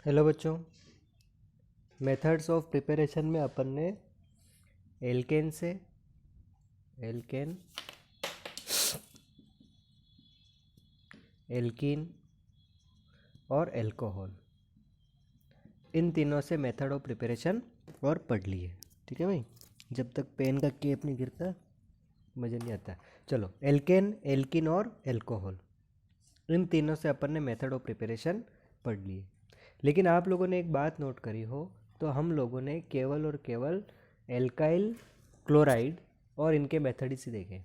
Hello बच्चों, methods of preparation में अपन ने एल्केन से एल्केन, एल्कीन और एल्कोहल, इन तीनों से मेथड ऑफ प्रिपरेशन और पढ़ लिए। ठीक है भाई, जब तक पेन का केप नहीं गिरता मज़ा नहीं आता। चलो, एल्केन, एल्कीन और एल्कोहल, इन तीनों से अपन ने मेथड ऑफ प्रिपरेशन पढ़ लिए। लेकिन आप लोगों ने एक बात नोट करी हो तो हम लोगों ने केवल और केवल एल्काइल क्लोराइड और इनके मेथड ही से देखे,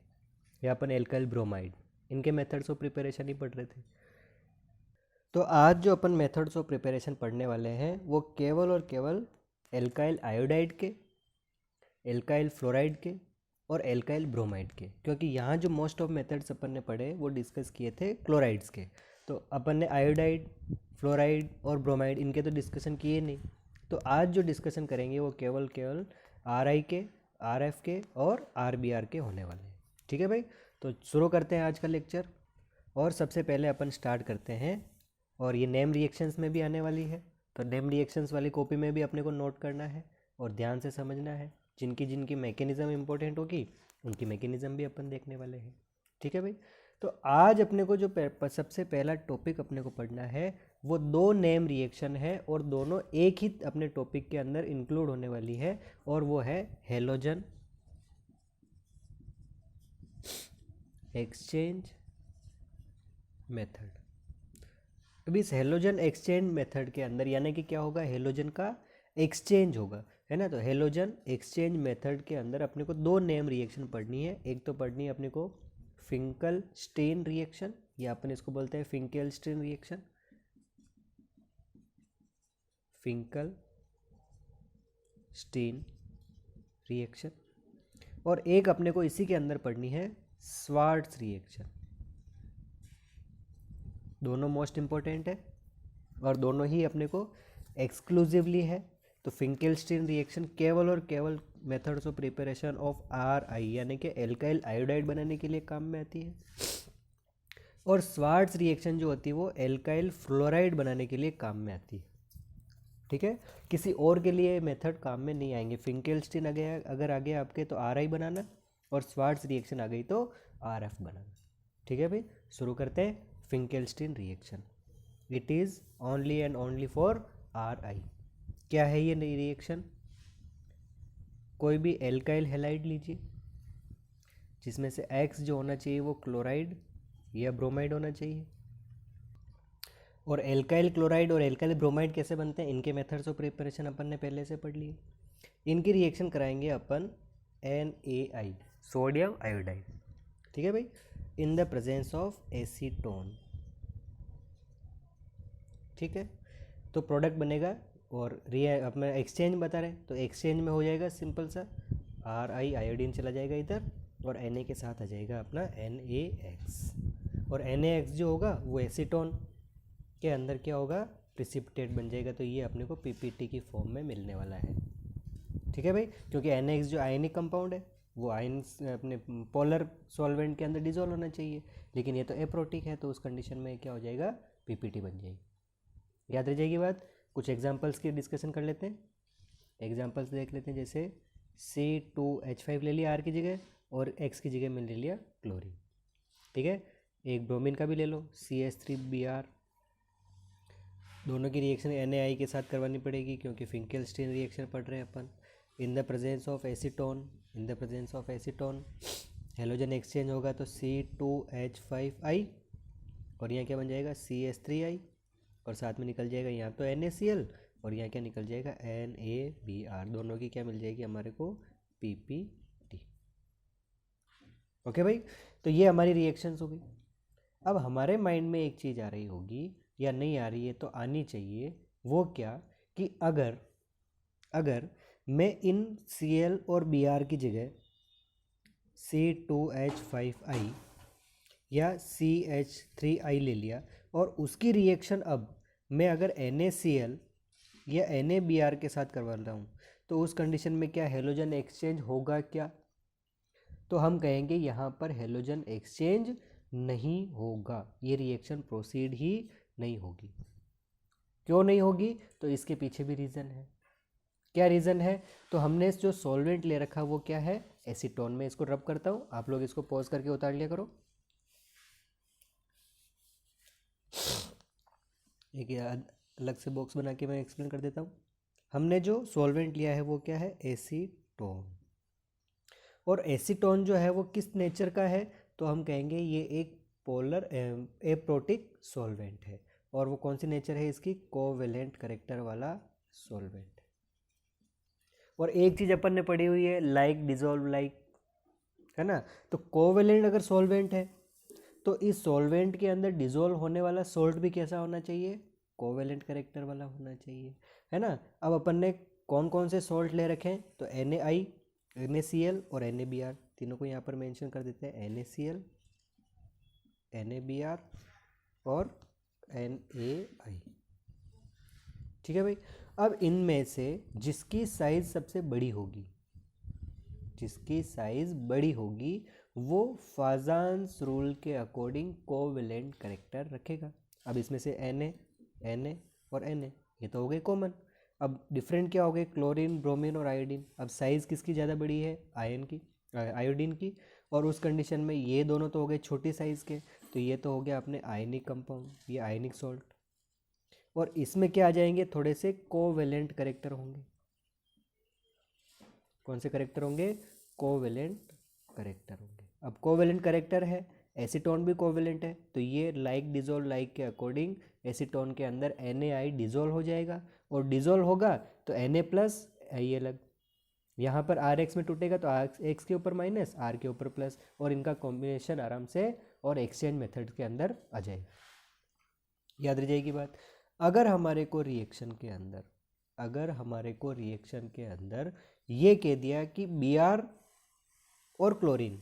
या अपन एल्काइल ब्रोमाइड, इनके मेथड्स ऑफ प्रिपरेशन ही पढ़ रहे थे। तो आज जो अपन मेथड्स ऑफ प्रिपरेशन पढ़ने वाले हैं वो केवल और केवल एल्काइल आयोडाइड के, एल्काइल फ्लोराइड के और एल्काइल ब्रोमाइड के, क्योंकि यहाँ जो मोस्ट ऑफ मेथड्स अपन ने पढ़े वो डिस्कस किए थे क्लोराइड्स के। तो अपन ने आयोडाइड, फ्लोराइड और ब्रोमाइड इनके तो डिस्कशन किए नहीं। तो आज जो डिस्कशन करेंगे वो केवल केवल आर के, आर के और आर के होने वाले हैं। ठीक है भाई, तो शुरू करते हैं आज का लेक्चर। और सबसे पहले अपन स्टार्ट करते हैं, और ये नेम रिएक्शंस में भी आने वाली है, तो नेम रिएक्शंस वाली कॉपी में भी अपने को नोट करना है और ध्यान से समझना है। जिनकी जिनकी मैकेनिज़्म इंपॉर्टेंट होगी उनकी मैकेनिज़्म भी अपन देखने वाले हैं। ठीक है भाई, तो आज अपने को जो सबसे पहला टॉपिक अपने को पढ़ना है वो दो नेम रिएक्शन है और दोनों एक ही अपने टॉपिक के अंदर इंक्लूड होने वाली है, और वो है हेलोजन एक्सचेंज मेथड। अभी इस हेलोजन एक्सचेंज मेथड के अंदर यानी कि क्या होगा, हेलोजन का एक्सचेंज होगा, है ना। तो हेलोजन एक्सचेंज मेथड के अंदर अपने को दो नेम रिएक्शन पढ़नी है। एक तो पढ़नी है अपने को फिंकल-स्टीन रिएक्शन, या अपन इसको बोलते हैं फिंकेल-स्टीन रिएक्शन, फिंकल-स्टीन रिएक्शन। और एक अपने को इसी के अंदर पढ़नी है स्वार्ट्स रिएक्शन। दोनों मोस्ट इम्पोर्टेंट है और दोनों ही अपने को एक्सक्लूसिवली है। तो फिंकेल-स्टीन रिएक्शन केवल और केवल methods of preparation of are आई यानी कि एल्काइल आयोडाइड बनाने के लिए काम में आती है, और स्वार्ट्स रिएक्शन जो होती है वो एल्काइल फ्लोराइड बनाने के लिए काम में आती है। ठीक है, किसी और के लिए मेथड काम में नहीं आएंगे। फिंकेल-स्टीन अगर आ गया आपके तो आर आई बनाना, और स्वार्ट्स रिएक्शन आ गई तो आर एफ बनाना। ठीक है भाई, शुरू करते हैं। Finkelstein reaction, it is only and only for R I. क्या है ये नई रिएक्शन? कोई भी एल्काइल हैलाइड लीजिए जिसमें से X जो होना चाहिए वो क्लोराइड या ब्रोमाइड होना चाहिए, और एल्काइल क्लोराइड और एल्काइल ब्रोमाइड कैसे बनते हैं इनके मेथड्स ऑफ प्रिपरेशन अपन ने पहले से पढ़ लिए। इनकी रिएक्शन कराएंगे अपन NaI, सोडियम आयोडाइड। ठीक है भाई, इन द प्रेजेंस ऑफ एसीटोन। ठीक है, तो प्रोडक्ट बनेगा, और अपना एक्सचेंज बता रहे तो एक्सचेंज में हो जाएगा सिंपल सा, आर आई आयोडीन चला जाएगा इधर, और Na के साथ आ जाएगा अपना NaX, और NaX जो होगा वो एसीटोन के अंदर क्या होगा, प्रिसिपिटेट बन जाएगा। तो ये अपने को पीपीटी की फॉर्म में मिलने वाला है। ठीक है भाई, क्योंकि NaX जो आयनिक कंपाउंड है वो आयन अपने पोलर सॉल्वेंट के अंदर डिजोल्व होना चाहिए, लेकिन ये तो एप्रोटिक है, तो उस कंडीशन में क्या हो जाएगा, पीपीटी बन जाएगी। याद रह जाएगी बात। कुछ एग्जांपल्स की डिस्कशन कर लेते हैं, एग्जांपल्स देख लेते हैं। जैसे C2H5 ले लिया R की जगह, और X की जगह में ले लिया क्लोरीन। ठीक है, एक ब्रोमीन का भी ले लो CH3Br। दोनों की रिएक्शन NaI के साथ करवानी पड़ेगी क्योंकि फिंकेल-स्टीन रिएक्शन पढ़ रहे हैं अपन। In the presence of acetone, in the presence of acetone halogen exchange होगा तो C2H5I, और यहाँ क्या बन जाएगा CH3I, और साथ में निकल जाएगा यहाँ तो NaCl, और यहाँ क्या निकल जाएगा NaBr। दोनों की क्या मिल जाएगी हमारे को, PPT। ओके भाई, तो ये हमारी रिएक्शंस होगी। अब हमारे माइंड में एक चीज़ आ रही होगी, या नहीं आ रही है तो आनी चाहिए, वो क्या कि अगर मैं इन Cl और Br की जगह C2H5I या CH3I ले लिया, और उसकी रिएक्शन अब मैं अगर NaCl या NaBr के साथ करवा रहा हूँ, तो उस कंडीशन में क्या हेलोजन एक्सचेंज होगा क्या? तो हम कहेंगे यहाँ पर हेलोजन एक्सचेंज नहीं होगा, ये रिएक्शन प्रोसीड ही नहीं होगी। क्यों नहीं होगी? तो इसके पीछे भी रीज़न है। क्या रीज़न है? तो हमने जो सॉल्वेंट ले रखा वो क्या है? एसीटोन। में इसको रब करता हूँ, आप लोग इसको पॉज करके उतार लिया करो। एक अलग से बॉक्स बना के मैं एक्सप्लेन कर देता हूँ। हमने जो सॉल्वेंट लिया है वो क्या है? एसीटोन। और एसीटोन जो है वो किस नेचर का है? तो हम कहेंगे ये एक पोलर एप्रोटिक सॉल्वेंट है। और वो कौन सी नेचर है इसकी? कोवेलेंट करेक्टर वाला सॉल्वेंट। और एक चीज़ अपन ने पढ़ी हुई है, लाइक डिजोल्व लाइक, है ना? तो कोवेलेंट अगर सॉल्वेंट है तो इस सॉल्वेंट के अंदर डिजोल्व होने वाला सोल्ट भी कैसा होना चाहिए? कोवेलेंट करेक्टर वाला होना चाहिए, है ना? अब अपन ने कौन कौन से सॉल्ट ले रखे हैं? तो NaI, NaCl और NaBr, तीनों को यहाँ पर मेंशन कर देते हैं। NaCl, NaBr और NaI। ठीक है भाई। अब इनमें से जिसकी साइज सबसे बड़ी होगी, जिसकी साइज बड़ी होगी वो फाजान्स रूल के अकॉर्डिंग कोवेलेंट करेक्टर रखेगा। अब इसमें से Na और Na ये तो हो गए कॉमन। अब डिफरेंट क्या हो गए? क्लोरीन, ब्रोमीन और आयोडीन। अब साइज़ किसकी ज़्यादा बड़ी है? आयोडीन की। और उस कंडीशन में ये दोनों तो हो गए छोटी साइज़ के, तो ये तो हो गया अपने आयनिक कंपाउंड, ये आयनिक सॉल्ट। और इसमें क्या आ जाएंगे? थोड़े से कोवेलेंट करेक्टर होंगे। कौन से करेक्टर होंगे? कोवेलेंट करेक्टर होंगे। अब कोवेलेंट करेक्टर है, एसीटोन भी कोवेलेंट है, तो ये लाइक डिजोल्व लाइक के अकॉर्डिंग एसीटोन के अंदर NaI डिजोल्व हो जाएगा। और डिजोल्व होगा तो Na प्लस आई अलग, यहाँ पर RX में टूटेगा तो RX के ऊपर माइनस, R के ऊपर प्लस, और इनका कॉम्बिनेशन आराम से और एक्सचेंज मेथड के अंदर आ जाएगा। याद रह जाएगी बात। अगर हमारे को रिएक्शन के अंदर, अगर हमारे को रिएक्शन के अंदर ये कह दिया कि Br और क्लोरीन,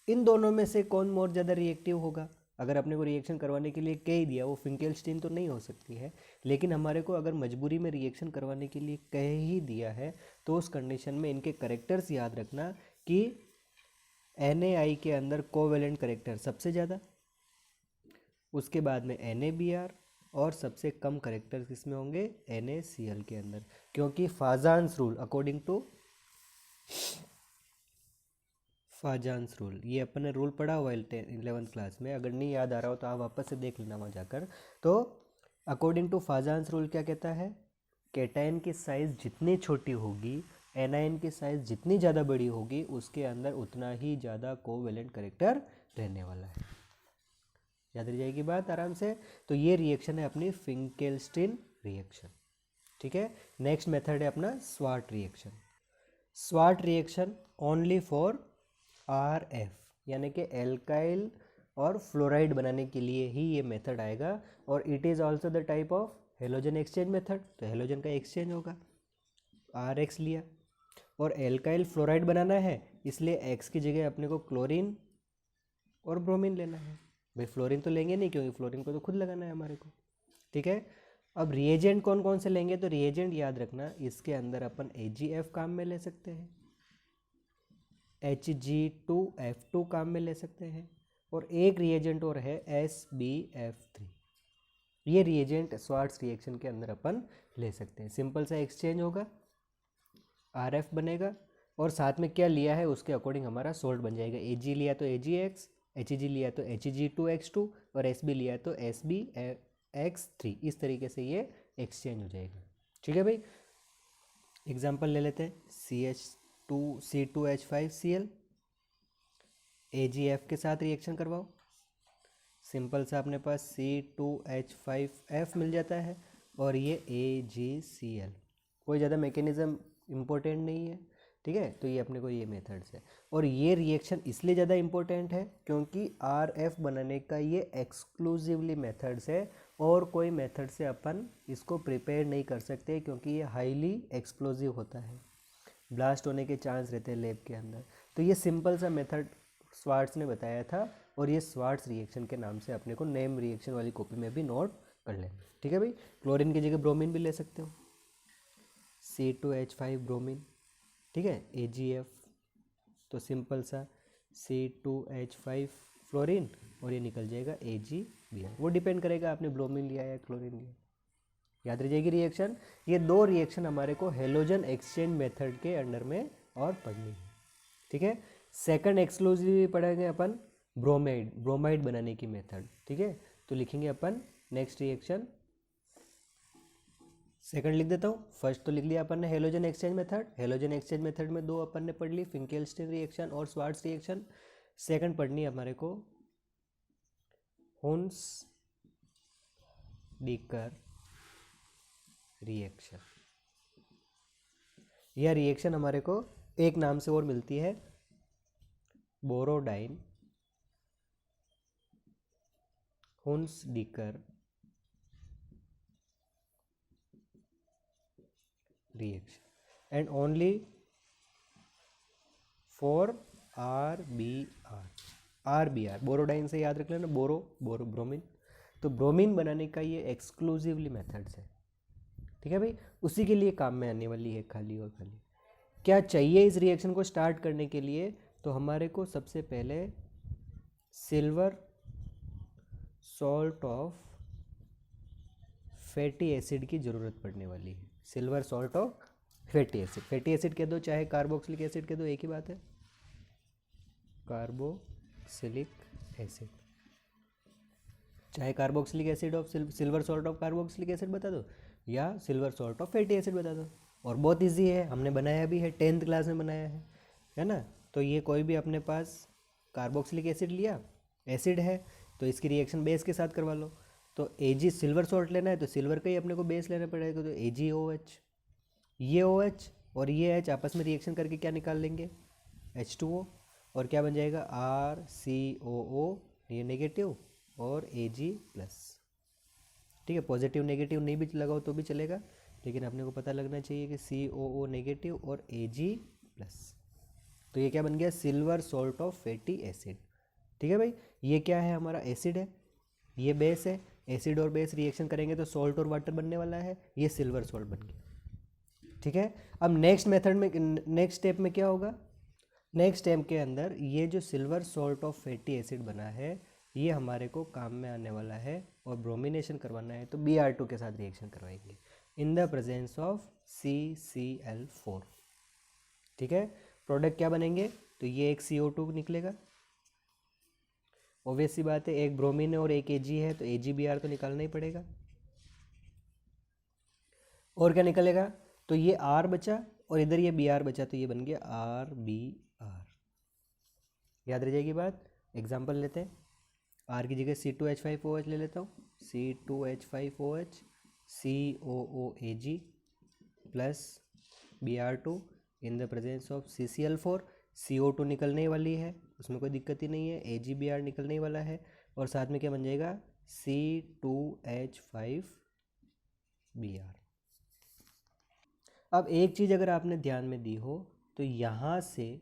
इन दोनों में से कौन मोर ज़्यादा रिएक्टिव होगा, अगर अपने को रिएक्शन करवाने के लिए कह ही दिया, वो फिंकेल्स्टीन तो नहीं हो सकती है, लेकिन हमारे को अगर मजबूरी में रिएक्शन करवाने के लिए कह ही दिया है, तो उस कंडीशन में इनके करेक्टर्स याद रखना कि NaI के अंदर कोवेलेंट करेक्टर सबसे ज़्यादा, उसके बाद में NaBr, और सबसे कम करेक्टर्स किसमें होंगे? NaCl के अंदर। क्योंकि फाजान्स रूल, अकॉर्डिंग टू फाजान्स रूल, ये अपन ने रूल पढ़ा हुआ है 11th क्लास में, अगर नहीं याद आ रहा हो तो आप वापस से देख लेना वहाँ जाकर। तो अकॉर्डिंग टू फाजान्स रूल क्या कहता है? कैटायन की साइज़ जितनी छोटी होगी, एनायन की साइज़ जितनी ज़्यादा बड़ी होगी, उसके अंदर उतना ही ज़्यादा कोवेलेंट करेक्टर रहने वाला है। याद रह जाएगी बात आराम से। तो ये रिएक्शन है अपनी फिंकेल्स्टीन रिएक्शन। ठीक है। नेक्स्ट मेथड है अपना sword reaction. Sword reaction only for RF, यानी कि एल्काइल और फ्लोराइड बनाने के लिए ही ये मेथड आएगा। और it is also the type of halogen exchange method, तो हेलोजन का एक्सचेंज होगा, RX लिया। और एल्काइल फ्लोराइड बनाना है, इसलिए X की जगह अपने को क्लोरीन और ब्रोमीन लेना है। भाई फ्लोरीन तो लेंगे नहीं, क्योंकि फ्लोरीन को तो खुद लगाना है हमारे को। ठीक है। अब रिएजेंट कौन कौन से लेंगे? तो रिएजेंट याद रखना, इसके अंदर अपन AgF काम में ले सकते हैं, Hg2F2 काम में ले सकते हैं, और एक रिएजेंट और है SbF3। ये रिएजेंट स्वार्ट्स रिएक्शन के अंदर अपन ले सकते हैं। सिंपल सा एक्सचेंज होगा, RF बनेगा, और साथ में क्या लिया है उसके अकॉर्डिंग हमारा सोल्ट बन जाएगा। Ag लिया तो AgX, Hg लिया तो Hg2X2, और Sb लिया तो SbX3। इस तरीके से ये एक्सचेंज हो जाएगा। ठीक है भाई। एग्जाम्पल ले लेते हैं, C2H5Cl, AgF के साथ रिएक्शन करवाओ, सिंपल सा अपने पास C2H5F मिल जाता है, और ये AgCl। कोई ज़्यादा मैकेनिज़्म इम्पोर्टेंट नहीं है। ठीक है। तो ये अपने को ये मेथड्स है, और ये रिएक्शन इसलिए ज़्यादा इम्पोर्टेंट है क्योंकि RF बनाने का ये एक्सक्लूसिवली मेथड्स है, और कोई मेथड से अपन इसको प्रिपेयर नहीं कर सकते, क्योंकि ये हाईली एक्सप्लोजिव होता है, ब्लास्ट होने के चांस रहते हैं लैब के अंदर। तो ये सिंपल सा मेथड स्वार्ट्स ने बताया था, और ये स्वार्ट्स रिएक्शन के नाम से अपने को नेम रिएक्शन वाली कॉपी में भी नोट कर लेना। ठीक है भाई। क्लोरीन की जगह ब्रोमीन भी ले सकते हो, C2H5 ब्रोमीन। ठीक है। AgF, तो सिंपल सा C2H5 फ्लोरीन, और ये निकल जाएगा AgBr। वो डिपेंड करेगा आपने ब्रोमीन लिया या क्लोरीन लिया। याद रह जाएगी रिएक्शन। ये दो रिएक्शन हमारे को हेलोजन एक्सचेंज मेथड के अंडर में और पढ़नी है, ठीक है। सेकंड एक्सक्लूसिवली पढ़ेंगे अपन ब्रोमाइड बनाने की मेथड, ठीक है। तो लिखेंगे अपन नेक्स्ट रिएक्शन, सेकंड लिख देता हूँ। फर्स्ट तो लिख लिया अपन ने halogen exchange method. Halogen exchange method में दो अपन ने पढ़ ली, फिंकेल्स्टीन रिएक्शन और स्वार्ट्ज रिएक्शन। सेकंड पढ़नी है हमारे को हुन्स डीकर रिएक्शन। यह रिएक्शन हमारे को एक नाम से और मिलती है, Borodine Hunsdiecker reaction and only for RBR. Borodine से याद रख लेना, बोरो ब्रोमीन। तो ब्रोमीन बनाने का ये एक्सक्लूसिवली मेथड्स है, ठीक है भाई। उसी के लिए काम में आने वाली है खाली और खाली। क्या चाहिए इस रिएक्शन को स्टार्ट करने के लिए? तो हमारे को सबसे पहले silver salt of fatty acid की ज़रूरत पड़ने वाली है। Silver salt of fatty acid, fatty acid कह दो चाहे कार्बोक्सिलिक एसिड कह दो, एक ही बात है, कार्बोक्सिलिक एसिड। चाहे carboxylic acid of silver salt of carboxylic acid बता दो या silver salt of fatty acid बता दो। और बहुत इजी है, हमने बनाया भी है, 10th क्लास में बनाया है ना। तो ये कोई भी अपने पास कार्बोक्सिलिक एसिड लिया, एसिड है, तो इसकी रिएक्शन बेस के साथ करवा लो। तो Ag सिल्वर सॉल्ट लेना है तो सिल्वर का ही अपने को बेस लेना पड़ेगा, तो AgOH। ये OH और ये H आपस में रिएक्शन करके क्या निकाल लेंगे, H2O। और क्या बन जाएगा, RCOO, ये नेगेटिव और Ag प्लस, ठीक है। पॉजिटिव नेगेटिव नहीं भी लगाओ तो भी चलेगा, लेकिन अपने को पता लगना चाहिए कि COO नेगेटिव और Ag प्लस। तो ये क्या बन गया, silver salt of fatty acid, ठीक है भाई। ये क्या है, हमारा एसिड है, ये बेस है। एसिड और बेस रिएक्शन करेंगे तो सॉल्ट और वाटर बनने वाला है, ये सिल्वर सॉल्ट बन गया, ठीक है। अब नेक्स्ट मेथड में, नेक्स्ट स्टेप में क्या होगा, नेक्स्ट स्टेप के अंदर ये जो silver salt of fatty acid बना है ये हमारे को काम में आने वाला है, और ब्रोमिनेशन करवाना है तो Br2 के साथ रिएक्शन करवाएंगे इन द प्रेजेंस ऑफ CCl4, ठीक है। प्रोडक्ट क्या बनेंगे, तो ये एक CO2 निकलेगा, ऑब्वियस सी बात है, एक ब्रोमीन है और एक Ag है तो AgBr तो निकालना ही पड़ेगा। और क्या निकलेगा, तो ये R बचा और इधर ये Br बचा, तो ये बन गया RBr। याद रह जाएगी बात। एग्जाम्पल लेते हैं, R की जगह C2H5OH ले लेता हूँ, C2H5OH COOAg plus Br2 in the presence of CCl4। CO2 निकलने वाली है, उसमें कोई दिक्कत ही नहीं है, AgBr निकलने वाला है, और साथ में क्या बन जाएगा, C2H5Br। अब एक चीज़ अगर आपने ध्यान में दी हो तो यहाँ से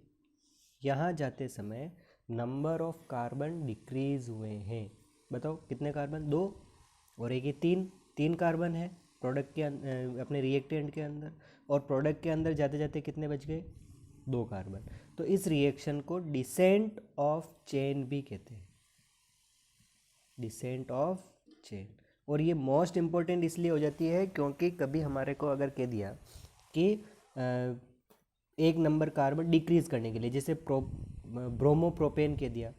यहाँ जाते समय नंबर ऑफ कार्बन डिक्रीज हुए हैं। बताओ कितने कार्बन, 2 और एक ही 3 कार्बन है प्रोडक्ट के अपने रिएक्टेंट के अंदर, और प्रोडक्ट के अंदर जाते जाते कितने बच गए, 2 कार्बन। तो इस रिएक्शन को डिसेंट ऑफ चेन भी कहते हैं, डिसेंट ऑफ चेन। और ये मोस्ट इम्पोर्टेंट इसलिए हो जाती है क्योंकि कभी हमारे को अगर कह दिया कि एक नंबर कार्बन डिक्रीज करने के लिए, जैसे ब्रोमोप्रोपेन कह दिया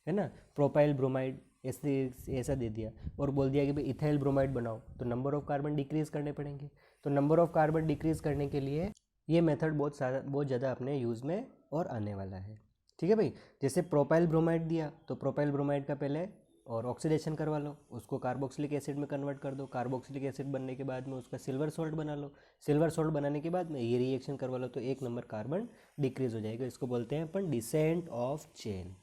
है ना, प्रोपाइल ब्रोमाइड ऐसा दे दिया, और बोल दिया कि भाई इथाइल ब्रोमाइड बनाओ, तो नंबर ऑफ कार्बन डिक्रीज करने पड़ेंगे। तो नंबर ऑफ कार्बन डिक्रीज करने के लिए ये मेथड बहुत ज़्यादा अपने यूज़ में और आने वाला है, ठीक है भाई। जैसे प्रोपाइल ब्रोमाइड दिया तो प्रोपाइल ब्रोमाइड का पहले और ऑक्सीडेशन करवा लो, उसको कार्बोक्सिलिक एसिड में कन्वर्ट कर दो, कार्बोक्सिलिक एसिड बनने के बाद में उसका सिल्वर सॉल्ट बना लो, सिल्वर सॉल्ट बनाने के बाद में ये रिएक्शन करवा लो, तो एक नंबर कार्बन डिक्रीज हो जाएगा। इसको बोलते हैं अपन डिसेंट ऑफ चेन,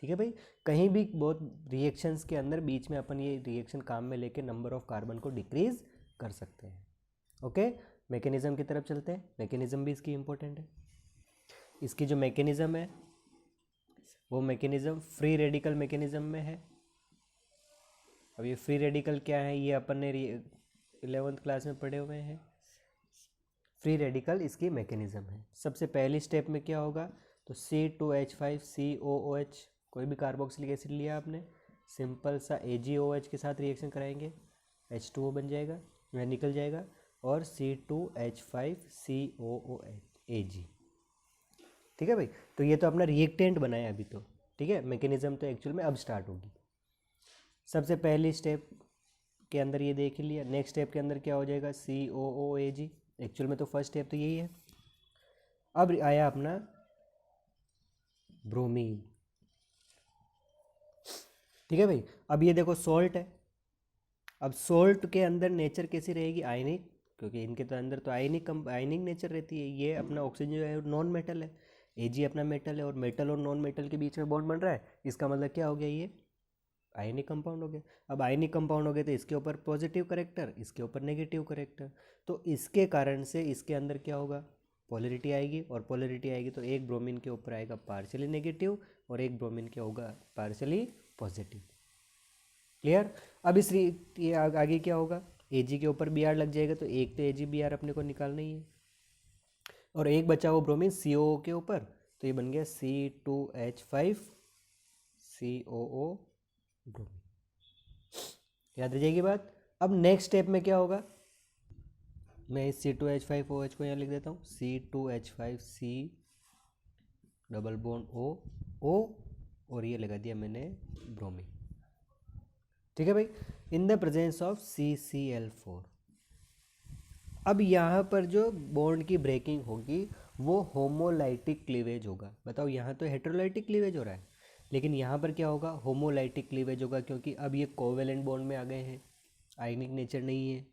ठीक है भाई। कहीं भी बहुत रिएक्शंस के अंदर बीच में अपन ये रिएक्शन काम में लेके नंबर ऑफ कार्बन को डिक्रीज कर सकते हैं। ओके, मैकेनिज्म की तरफ चलते हैं। मैकेनिज्म भी इसकी इंपॉर्टेंट है। इसकी जो मैकेनिज्म है वो मैकेनिज्म फ्री रेडिकल मैकेनिज्म में है। अब ये फ्री रेडिकल क्या है, ये अपन ने 11th क्लास में पढ़े हुए हैं। फ्री रेडिकल इसकी मैकेनिज्म है। सबसे पहली स्टेप में क्या होगा, तो C2H5COOH, कोई भी कार्बोक्सिलिक एसिड लिया आपने, सिंपल सा AgOH के साथ रिएक्शन कराएंगे, H2O बन जाएगा। वह निकल जाएगा, और C2H5COOAg। ठीक है भाई। तो ये तो अपना रिएक्टेंट बनाया अभी तो, ठीक है। मैकेनिज्म तो एक्चुअल में अब स्टार्ट होगी। सबसे पहली स्टेप के अंदर ये देख लिया। नेक्स्ट स्टेप के अंदर क्या हो जाएगा, COOAg। एक्चुअल में तो फर्स्ट स्टेप तो यही है। अब आया अपना ब्रोमीन। ठीक है भाई। अब ये देखो सॉल्ट है। अब सॉल्ट के अंदर नेचर कैसी रहेगी, आयनिक, क्योंकि इनके तो अंदर तो आयनिक नेचर रहती है। ये अपना ऑक्सीजन जो है नॉन मेटल है, Ag अपना मेटल है, और मेटल और नॉन मेटल के बीच में बॉन्ड बन रहा है। इसका मतलब क्या हो गया, ये आयनिक कंपाउंड हो गया। अब आयनिक कंपाउंड हो गए तो इसके ऊपर पॉजिटिव करेक्टर, इसके ऊपर नेगेटिव करेक्टर, तो इसके कारण से इसके अंदर क्या होगा, पोलरिटी आएगी। और पोलरिटी आएगी तो एक ब्रोमीन के ऊपर आएगा पार्शियली नेगेटिव, और एक ब्रोमीन के होगा पार्शियली पॉजिटिव। क्लियर। अब ये आगे क्या होगा, Ag के ऊपर Br लग जाएगा, तो एक तो AgBr अपने को निकालना ही है, और एक बचा हुआ ब्रोमीन COO के ऊपर, तो ये बन गया C2H5COO ब्रोमीन। याद रह जाएगी बात। अब नेक्स्ट स्टेप में क्या होगा, मैं इस C2H5OH को यहाँ लिख देता हूँ, C2H5C डबल बॉन्ड O, और ये लगा दिया मैंने ब्रोमीन। ठीक है भाई। इन द प्रेजेंस ऑफ CCl4। अब यहाँ पर जो बॉन्ड की ब्रेकिंग होगी वो होमोलाइटिक क्लीवेज होगा। बताओ, यहाँ तो हेटेरोलाइटिक क्लीवेज हो रहा है, लेकिन यहाँ पर क्या होगा, होमोलाइटिक क्लीवेज होगा, क्योंकि अब ये कोवेलेंट बॉन्ड में आ गए हैं, आयनिक नेचर नहीं है।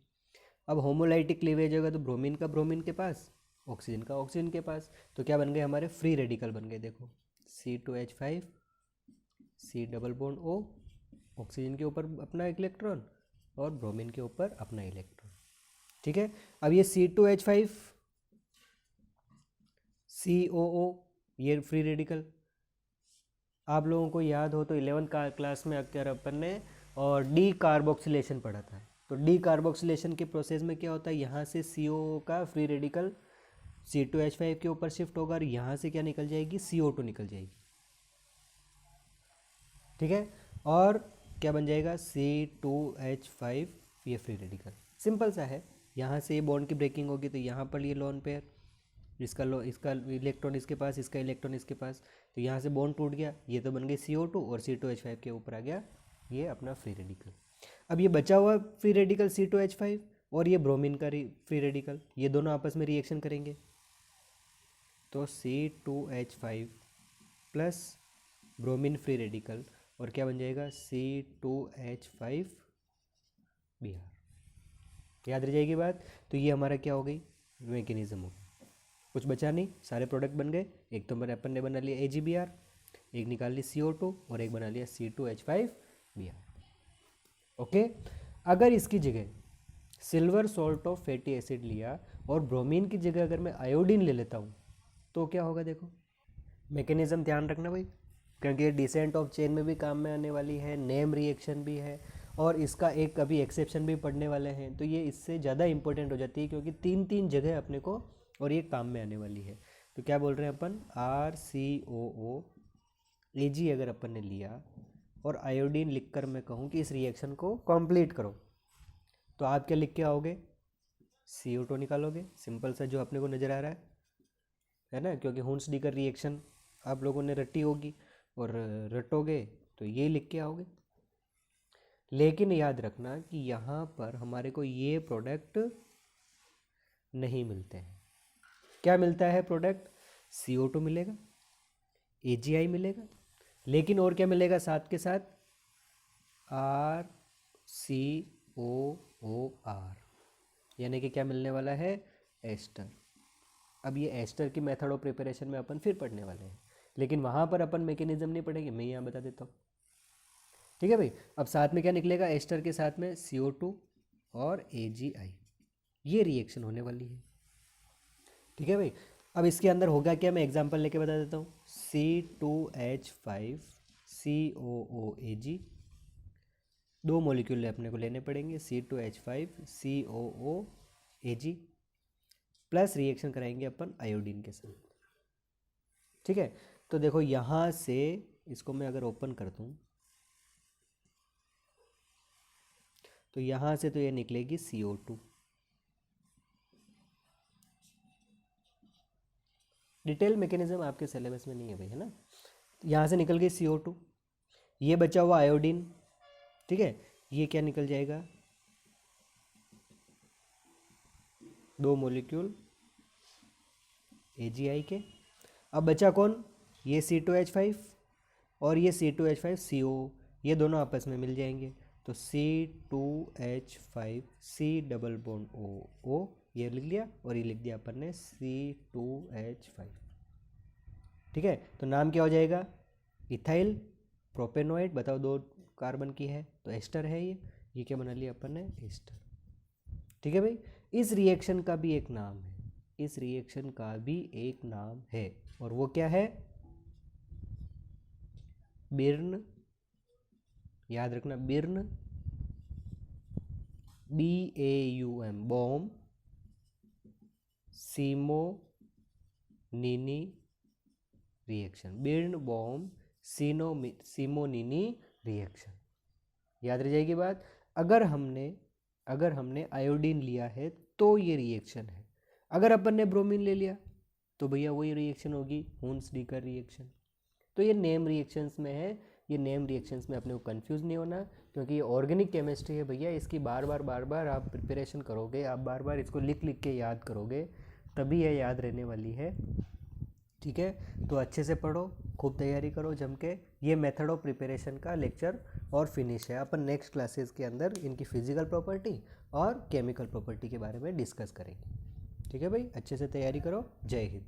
अब होमोलाइटिक क्लीवेज होगा तो ब्रोमीन का ब्रोमीन के पास, ऑक्सीजन का ऑक्सीजन के पास, तो क्या बन गए हमारे फ्री रेडिकल बन गए। देखो C2H5C double bond O, oxygen के ऊपर अपना इलेक्ट्रॉन और ब्रोमीन के ऊपर अपना इलेक्ट्रॉन। ठीक है। अब ये C2H5COO, ये फ्री रेडिकल, आप लोगों को याद हो तो 11th क्लास में अगर अपन ने और डी कार्बोक्सिलेशन पढ़ा था। तो डी कार्बोक्सिलेशन के प्रोसेस में क्या होता है, यहाँ से COO का फ्री रेडिकल C2H5 के ऊपर शिफ्ट होगा, और यहाँ से क्या निकल जाएगी, CO2 निकल जाएगी। ठीक है। और क्या बन जाएगा, C2H5, ये फ्री रेडिकल, सिंपल सा है। यहाँ से ये बॉन्ड की ब्रेकिंग होगी तो यहाँ पर ये लोन पेयर, इसका इलेक्ट्रॉन इसके पास, इसका इलेक्ट्रॉन इसके पास, तो यहाँ से बॉन्ड टूट गया, ये तो बन गई CO2, और C2H5 के ऊपर आ गया ये अपना फ्री रेडिकल। अब ये बचा हुआ फ्री रेडिकल C2H5 और ये ब्रोमीन का फ्री रेडिकल, ये दोनों आपस में रिएक्शन करेंगे, तो C2H5 plus bromine free radical, और क्या बन जाएगा, C2H5Br। याद रह जाएगी बात। तो ये हमारा क्या हो गई, मैकेनिज्म हो गया, कुछ बचा नहीं, सारे प्रोडक्ट बन गए। एक तो अपन ने बना लिया AgBr, एक निकाल ली CO2, और एक बना लिया C2H5Br। ओके। अगर इसकी जगह silver salt of fatty acid लिया और ब्रोमीन की जगह अगर मैं आयोडीन ले लेता हूँ तो क्या होगा, देखो मैकेनिज्म ध्यान रखना भाई, क्योंकि ये डिसेंट ऑफ चेन में भी काम में आने वाली है, नेम रिएक्शन भी है, और इसका एक कभी एक्सेप्शन भी पढ़ने वाले हैं, तो ये इससे ज़्यादा इंपॉर्टेंट हो जाती है, क्योंकि तीन जगह अपने को और ये काम में आने वाली है। तो क्या बोल रहे हैं अपन, RCOO Ag अगर अपन ने लिया और आयोडीन लिखकर मैं कहूँ कि इस रिएक्शन को कंप्लीट करो, तो आप क्या लिख के आओगे, CO2 निकालोगे, सिंपल सा जो अपने को नज़र आ रहा है ना, क्योंकि हुंस डी का रिएक्शन आप लोगों ने रटी होगी, और रटोगे तो ये लिख के आओगे। लेकिन याद रखना कि यहाँ पर हमारे को ये प्रोडक्ट नहीं मिलते हैं। क्या मिलता है प्रोडक्ट, CO2 मिलेगा, AgI मिलेगा, लेकिन और क्या मिलेगा साथ के साथ, RCOOR, यानी कि क्या मिलने वाला है, एस्टर। अब ये एस्टर की मेथड ऑफ प्रिपरेशन में अपन फिर पढ़ने वाले हैं, लेकिन वहाँ पर अपन मैकेनिज्म नहीं पढ़ेंगे, मैं यहाँ बता देता हूँ। ठीक है भाई। अब साथ में क्या निकलेगा, एस्टर के साथ में CO2 और AgI, ये रिएक्शन होने वाली है। ठीक है भाई। अब इसके अंदर होगा क्या, मैं एग्जांपल लेके बता देता हूँ, C2H5COOAg, दो मॉलिक्यूल अपने को लेने पड़ेंगे, C2H5COOAg, प्लस रिएक्शन कराएंगे अपन आयोडीन के साथ। ठीक है। तो देखो यहाँ से इसको मैं अगर ओपन कर दूँ तो यहाँ से तो ये निकलेगी CO2, डिटेल मैकेनिज्म आपके सिलेबस में नहीं है भाई, है ना। यहाँ से निकल गई CO2, ये बचा हुआ आयोडीन, ठीक है, ये क्या निकल जाएगा, 2 मॉलिक्यूल AgI के। अब बचा कौन, ये C2H5 और ये C2H5CO, ये दोनों आपस में मिल जाएंगे, तो C2H5 C double bond O, ये लिख लिया, और ये लिख दिया अपन ने C2H5, ठीक है। तो नाम क्या हो जाएगा, इथाइल प्रोपेनोइड, बताओ 2 कार्बन की है तो एस्टर है ये क्या बना लिया अपन ने, एस्टर, ठीक है भाई। इस रिएक्शन का भी एक नाम है, इस रिएक्शन का भी एक नाम है, और वो क्या है, बिर्न, याद रखना Birn, BAUM, Baum Simonini reaction, Birnbaum Simonini reaction, याद रह जाएगी बात। अगर हमने आयोडीन लिया है तो ये रिएक्शन है, अगर अपन ने ब्रोमीन ले लिया तो भैया वही रिएक्शन होगी, हुन्स-डीकर रिएक्शन। तो ये नेम रिएक्शंस में है, ये नेम रिएक्शंस में अपने को कंफ्यूज नहीं होना, क्योंकि ये ऑर्गेनिक केमिस्ट्री है भैया, इसकी बार बार आप प्रिपरेशन करोगे, आप बार बार इसको लिख लिख के याद करोगे, तभी ये याद रहने वाली है, ठीक है। तो अच्छे से पढ़ो, खूब तैयारी करो जम के। ये मेथड ऑफ प्रिपरेशन का लेक्चर और फिनिश है। अपन नेक्स्ट क्लासेस के अंदर इनकी फिजिकल प्रॉपर्टी और केमिकल प्रॉपर्टी के बारे में डिस्कस करेंगे, ठीक है भाई। अच्छे से तैयारी करो, जय हिंद।